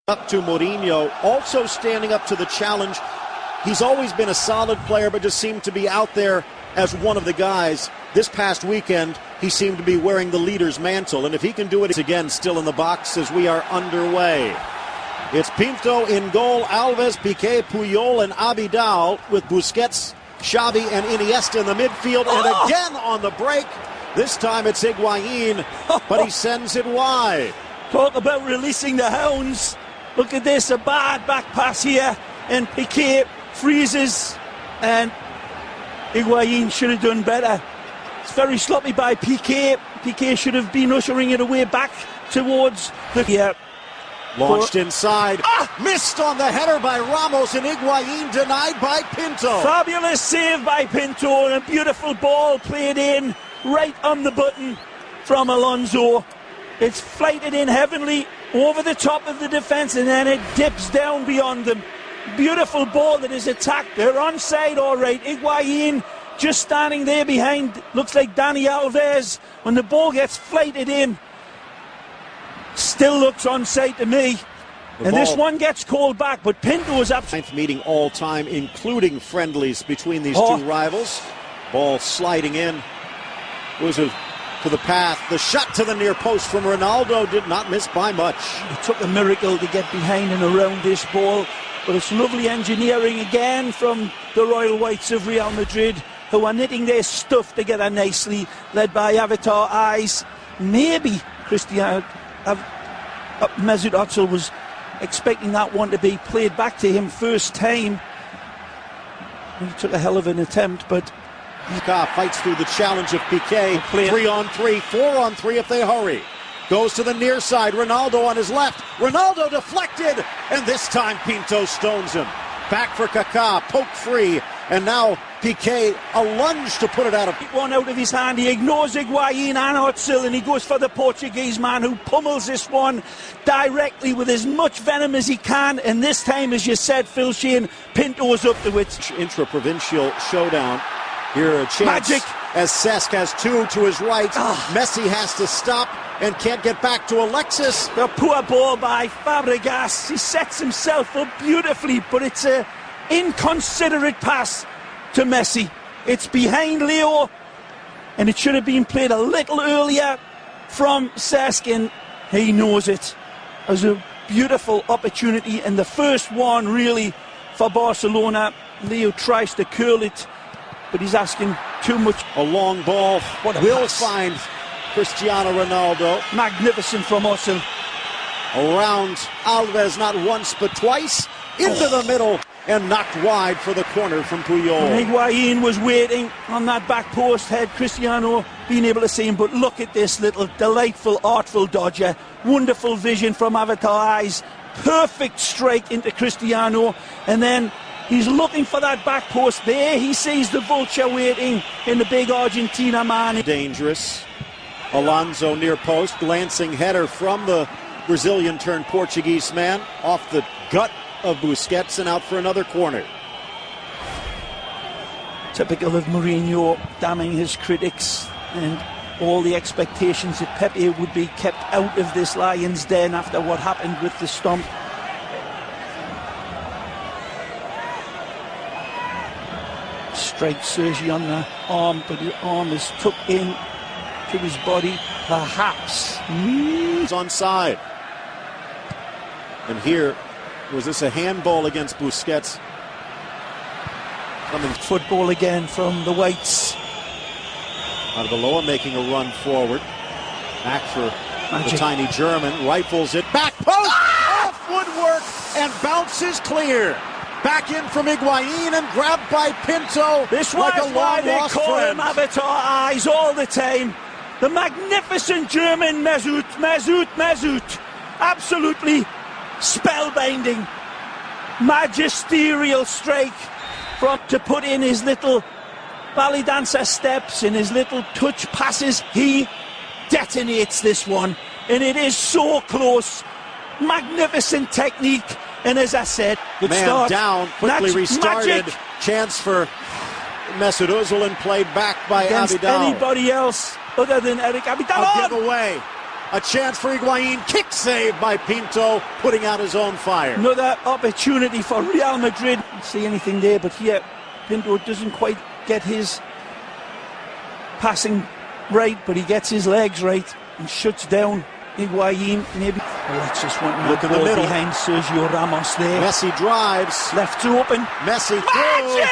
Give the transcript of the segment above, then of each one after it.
Up to Mourinho, also standing up to the challenge. He's always been a solid player, but just seemed to be out there as one of the guys. This past weekend, he seemed to be wearing the leader's mantle, and if he can do it again, still in the box as we are underway. It's Pinto in goal, Alves, Piqué, Puyol, and Abidal, with Busquets, Xavi, and Iniesta in the midfield, and again on the break. This time it's Higuain, but he sends it wide. Talk about releasing the hounds. Look at this, a bad back pass here, and Piqué freezes, and Higuain should have done better. It's very sloppy by Piqué. Piqué should have been ushering it away back towards the... Launched inside, missed on the header by Ramos, and Higuain denied by Pinto. Fabulous save by Pinto, and a beautiful ball played in, right on the button from Alonso. It's flighted in heavenly over the top of the defence, and then it dips down beyond them. Beautiful ball that is attacked. They're onside, all right. Higuain just standing there behind, looks like Dani Alves. When the ball gets flighted in, still looks onside to me. And this one gets called back, but Pinto is up. Ninth meeting all time, including friendlies between these two rivals. Ball sliding in. Was it to the path? The shot to the near post from Ronaldo did not miss by much. It took a miracle to get behind and around this ball, but it's lovely engineering again from the Royal Whites of Real Madrid, who are knitting their stuff together nicely, led by Avatar Eyes. Maybe Mesut Ozil was expecting that one to be played back to him first time. He took a hell of an attempt, but fights through the challenge of Piqué. 3-on-3, 4-on-3 if they hurry. Goes to the near side, Ronaldo on his left. Ronaldo deflected, and this time Pinto stones him. Back for Kaká, poke free, and now Piqué, a lunge to put it out of... One out of his hand, he ignores Higuain and Ozil, and he goes for the Portuguese man, who pummels this one directly with as much venom as he can, and this time, as you said, Phil Shane, Pinto's up to it. Intra-provincial showdown. Here a chance. Magic. As Cesc has two to his right. Messi has to stop and can't get back to Alexis. The poor ball by Fabregas. He sets himself up beautifully, but it's an inconsiderate pass to Messi. It's behind Leo, and it should have been played a little earlier from Cesc, and he knows it. It was a beautiful opportunity, and the first one really for Barcelona. Leo tries to curl it, but he's asking too much. A long ball will find Cristiano Ronaldo. Magnificent from Ozil. Around Alves, not once but twice. Into the middle and knocked wide for the corner from Puyol. Higuain was waiting on that back post, had Cristiano been able to see him, but look at this little delightful, artful dodger. Wonderful vision from Avatar Eyes. Perfect strike into Cristiano, and then he's looking for that back post. There he sees the vulture waiting in the big Argentina man. Dangerous. Alonso near post, glancing header from the Brazilian turned Portuguese man off the gut of Busquets and out for another corner. Typical of Mourinho, damning his critics and all the expectations that Pepe would be kept out of this lion's den after what happened with the stomp. Strikes Sergi on the arm, but the arm is tucked in to his body, perhaps. He's onside. And here, was this a handball against Busquets? Football again from the Whites. Arbeloa making a run forward. Back for the tiny German. Rifles it. Back post! Off woodwork and bounces clear. Back in from Higuain and grabbed by Pinto. This like was a why they long-lost call friend. him Avatar Eyes all the time. The magnificent German Mesut. Absolutely spellbinding. Magisterial strike to put in his little ballet dancer steps and his little touch passes. He detonates this one, and it is so close. Magnificent technique, and as I said, good man start. Down, quickly restarted. Magic. Chance for Mesut Ozil and played back by Against Abidal. Anybody else other than Eric Abidal. A giveaway. A chance for Higuain. Kick save by Pinto, putting out his own fire. Another opportunity for Real Madrid. Don't see anything there, but here Pinto doesn't quite get his passing right, but he gets his legs right and shuts down Higuain. Maybe Alexis wanting look in the middle behind Sergio Ramos there. Messi drives. Left to open. Messi Magic!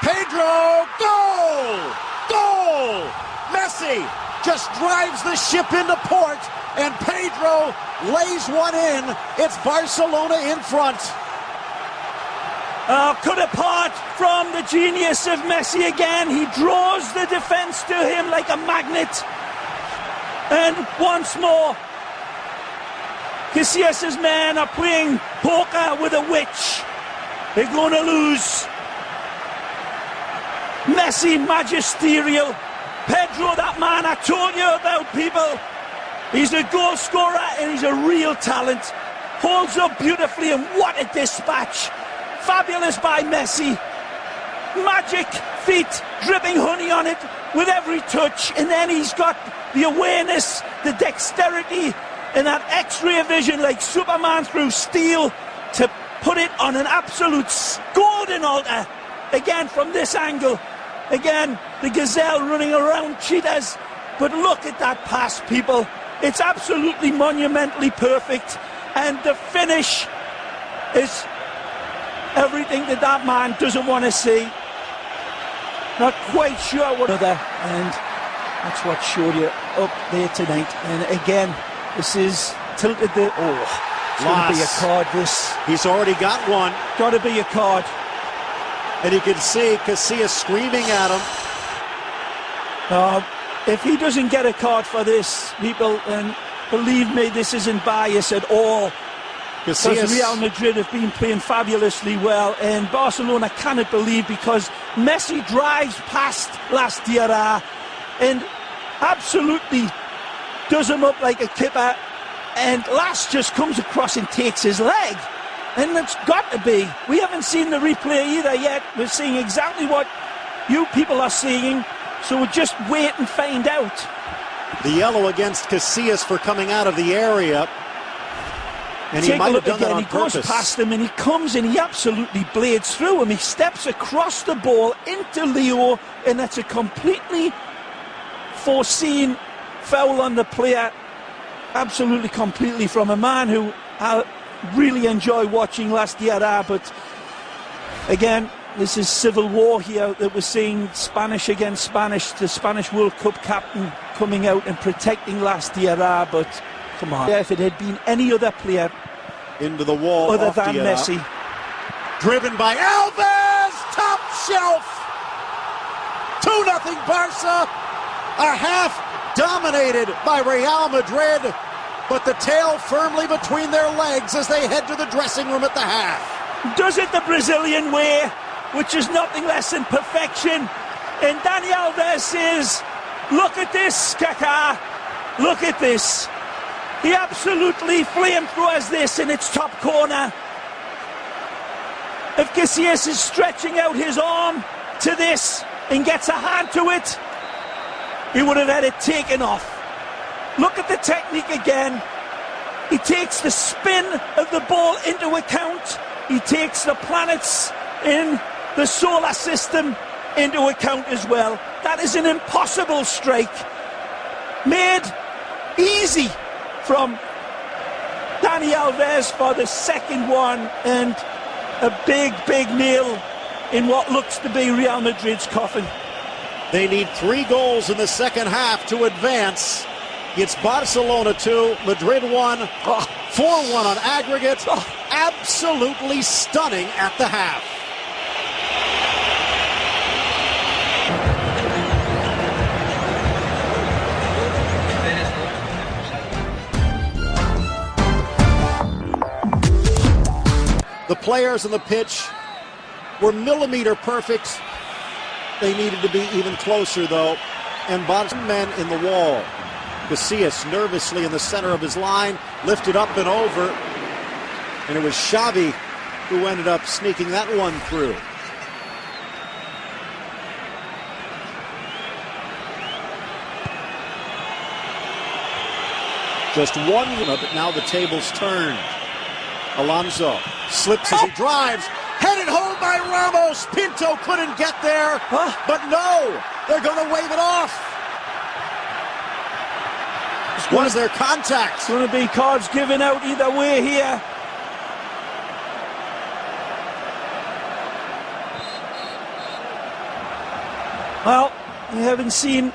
through. Pedro, goal! Goal! Messi just drives the ship into port, and Pedro lays one in. It's Barcelona in front. Cut apart from the genius of Messi again. He draws the defence to him like a magnet. And once more, Casillas' men are playing poker with a witch. They're going to lose. Messi magisterial. Pedro, that man I told you about, people. He's a goal scorer and he's a real talent. Holds up beautifully, and what a dispatch. Fabulous by Messi. Magic feet, dripping honey on it with every touch. And then he's got the awareness, the dexterity, and that X-ray vision like Superman through steel to put it on an absolute golden altar. Again, from this angle. Again, the gazelle running around cheetahs. But look at that pass, people. It's absolutely monumentally perfect. And the finish is everything that man doesn't want to see. Not quite sure what other, and that's what showed you up there tonight. And again, this is tilted the. Oh, it's going to be a card. This. He's already got one. Got to be a card. And you can see Casillas screaming at him. If he doesn't get a card for this, people, and believe me, this isn't bias at all. Because Real Madrid have been playing fabulously well, and Barcelona cannot believe, because Messi drives past Las Diarra and absolutely does him up like a kipper, and Las just comes across and takes his leg. And it's got to be. We haven't seen the replay either yet. We're seeing exactly what you people are seeing, so we'll just wait and find out. The yellow against Casillas for coming out of the area. And he might have done that on purpose. He goes past him and he comes and he absolutely blades through him. He steps across the ball into Leo, and that's a completely foreseen foul on the player. Absolutely, completely, from a man who I really enjoy watching, Las Diarra. But again, this is civil war here that we're seeing, Spanish against Spanish. The Spanish World Cup captain coming out and protecting Las Diarra, but come on. If it had been any other player into the wall other than Diarra. Messi. Driven by Alves, top shelf. 2-0 Barca. A half dominated by Real Madrid, but the tail firmly between their legs as they head to the dressing room at the half. Does it the Brazilian way, which is nothing less than perfection. And Dani Alves says, look at this, Kaká. Look at this. He absolutely flamethrowers this in its top corner. If Casillas is stretching out his arm to this and gets a hand to it, he would have had it taken off. Look at the technique again. He takes the spin of the ball into account. He takes the planets in the solar system into account as well. That is an impossible strike. Made easy from Dani Alves for the second one, and a big, big nail in what looks to be Real Madrid's coffin. They need 3 goals in the second half to advance. It's Barcelona 2, Madrid 1, 4-1 on aggregate. Absolutely stunning at the half. The players on the pitch were millimeter perfect. They needed to be even closer, though. And Barca men in the wall. Casillas nervously in the center of his line, lifted up and over. And it was Xavi who ended up sneaking that one through. Just one, but now the tables turn. Alonso slips as he drives. Headed home by Ramos. Pinto couldn't get there. But no, they're going to wave it off. Was there contact? It's going to be cards given out either way here. Well, we haven't seen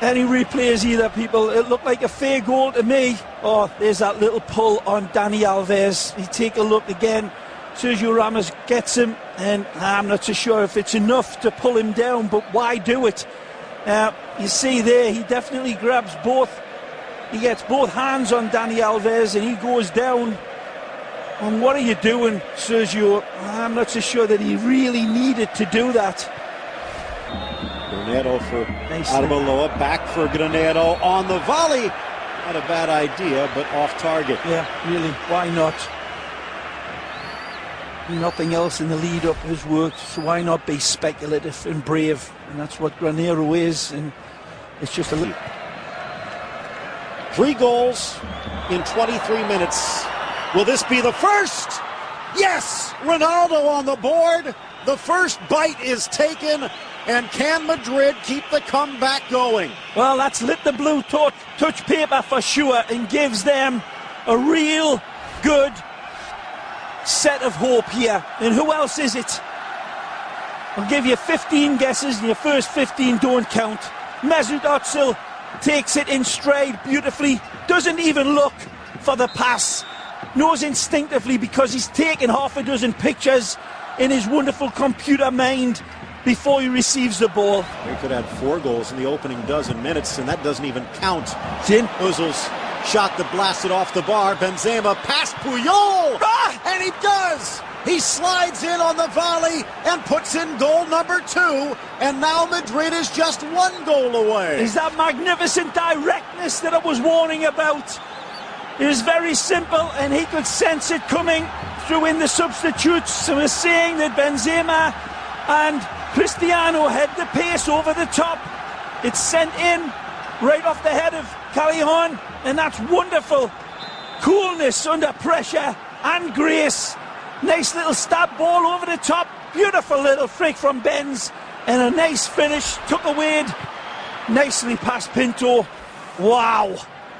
any replays either, people. It looked like a fair goal to me. Oh, there's that little pull on Dani Alves. You take a look again. Sergio Ramos gets him, and I'm not so sure if it's enough to pull him down, but why do it? You see there, he definitely grabs both. He gets both hands on Dani Alves, and he goes down. And what are you doing, Sergio? I'm not so sure that he really needed to do that. Granado for Arbeloa, back for Granado on the volley. Not a bad idea, but off target. Yeah, really, why not? Nothing else in the lead-up has worked, so why not be speculative and brave? And that's what Granado is, and it's just a little... 3 goals in 23 minutes. Will this be the first? Yes! Ronaldo on the board. The first bite is taken. And can Madrid keep the comeback going? Well, that's lit the blue touch paper for sure and gives them a real good set of hope here. And who else is it? I'll give you 15 guesses, and your first 15 don't count. Mesut Özil takes it in stride beautifully, doesn't even look for the pass, knows instinctively because he's taken half a dozen pictures in his wonderful computer mind before he receives the ball. They could have 4 goals in the opening dozen minutes, and that doesn't even count. Zin. Özil's shot that blasted off the bar. Benzema past Puyol, and he does! He slides in on the volley and puts in goal number 2, and now Madrid is just 1 goal away. Is that magnificent directness that I was warning about? It was very simple, and he could sense it coming through in the substitutes. So we're saying that Benzema and Cristiano had the pace over the top. It's sent in right off the head of Callejon, and that's wonderful. Coolness under pressure and grace. Nice little stab ball over the top. Beautiful little flick from Benz, and a nice finish. Took away nicely past Pinto. Wow.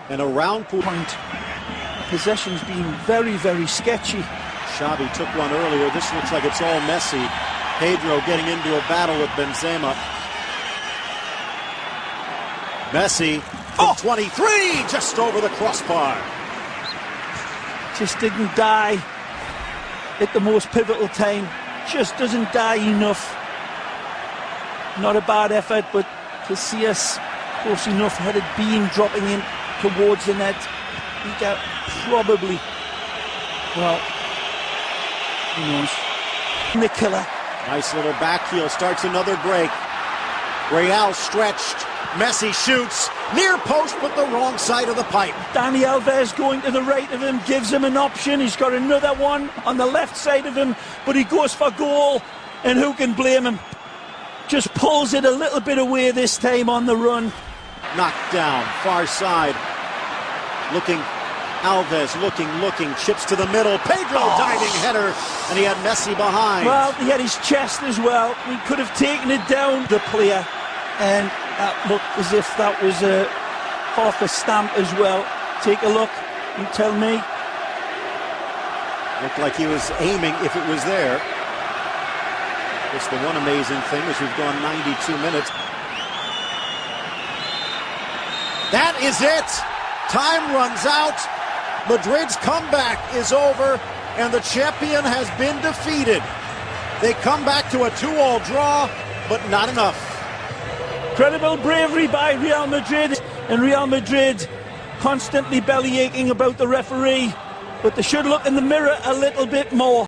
And a round point. Possession's been very, very sketchy. Xavi took one earlier. This looks like it's all messy. Pedro getting into a battle with Benzema. Messi from 23, just over the crossbar. Just didn't die at the most pivotal time. Just doesn't die enough. Not a bad effort, but Casillas close enough. Had it been dropping in towards the net, he got probably, well, who knows. The killer. Nice little back heel, starts another break. Real stretched. Messi shoots. Near post, but the wrong side of the pipe. Dani Alves going to the right of him, gives him an option. He's got another one on the left side of him, but he goes for goal, and who can blame him? Just pulls it a little bit away this time on the run. Knocked down, far side. Looking, Alves looking, chips to the middle. Pedro diving header, and he had Messi behind. Well, he had his chest as well. He could have taken it down, the player, and that looked as if that was half a stamp as well. Take a look, you tell me. Looked like he was aiming if it was there. Just the one amazing thing is we've gone 92 minutes. That is it. Time runs out. Madrid's comeback is over, and the champion has been defeated. They come back to a 2-2 draw, but not enough. Incredible bravery by Real Madrid, and Real Madrid constantly belly aching about the referee, but they should look in the mirror a little bit more.